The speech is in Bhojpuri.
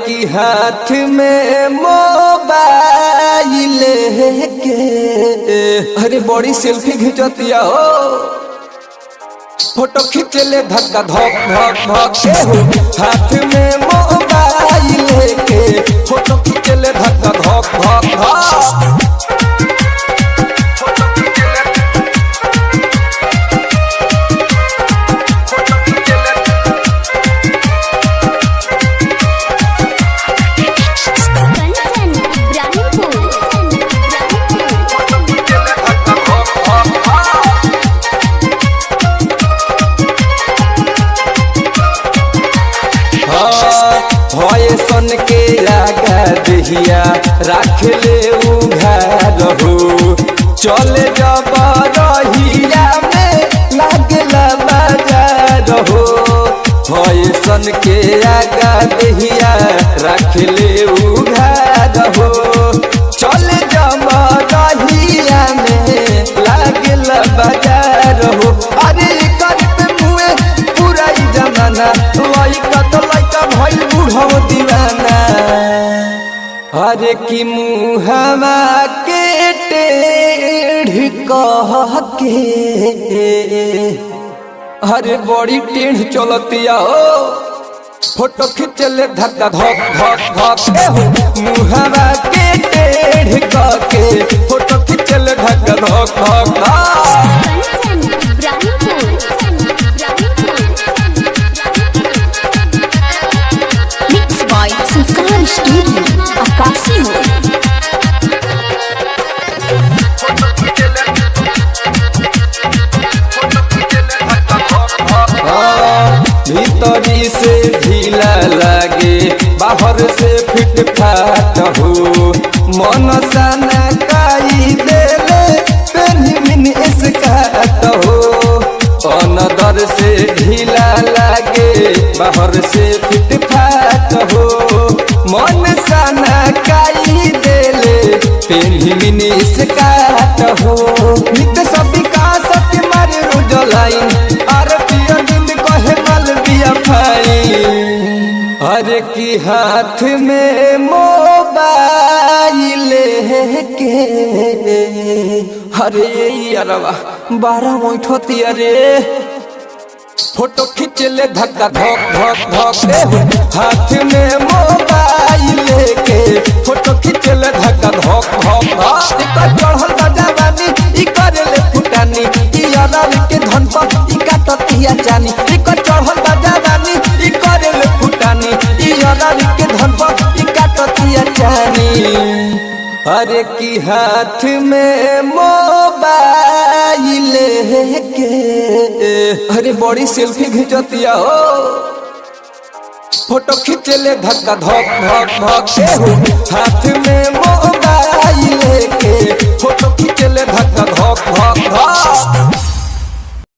की हाथ में मोबाइल के अरे बड़ी सेल्फी खिंचतिया हो फोटो खींचले धक्का धक धक धक हाथ में मोबाइल के फोटो खींचले धक्का धक धक धक सन के आगा दहिया राख ले उघार हो चले जब रहिया में लागला बाजार हो सन के आगा दहिया राख ले उघार हो चले जब रहिया में लागला बाजार हो अरे कर पे मुए पूरा ही जमाना लइका तो लइका भइल बुढ़ो दीवाना अरे की मुहवा के टेढ़ कह के अरे बड़ी टेढ़ चलतिया हो फोटो खींचले धक्का धक धक धक मुहवा के टेढ़ कह के फोटो खींचले धक्का धक धक धक स्टूडियो आकाशी हो भीतरी से ढीला लागे बाहर से फिट फाट हो मन साना काई देले पेनमिन इसकाट हो अनदर से ढीला लागे बाहर से फिट फाट हो मन साना काई देले पेनमिन इसकाट हो नित सब विकास के मारे रोज लाइन आर पिया दिन कहे मल बिया भाई अरे की हाथ में मोबाइल के अरे यारवा 12 मोइठोती अरे फोटो खींचले धक्का धक धक धक हाथ में मोबाइल के फोटो खींचले धक्का धक धक धक चढ़ल बजावानी ई करेले फुटानी ई अरब के धन पर ई काटतिया जानी ई चढ़ल बजावानी ई करेले फुटानी ई अरब के धन पर ई काटतिया जानी अरे की हाथ में मोबाइल के अरे बड़ी सेल्फी खिंचतिया हो फोटो खींचले धक्का धक धक धक हाथ में मोबाइल के फोटो खींचले धक्का धक धक धक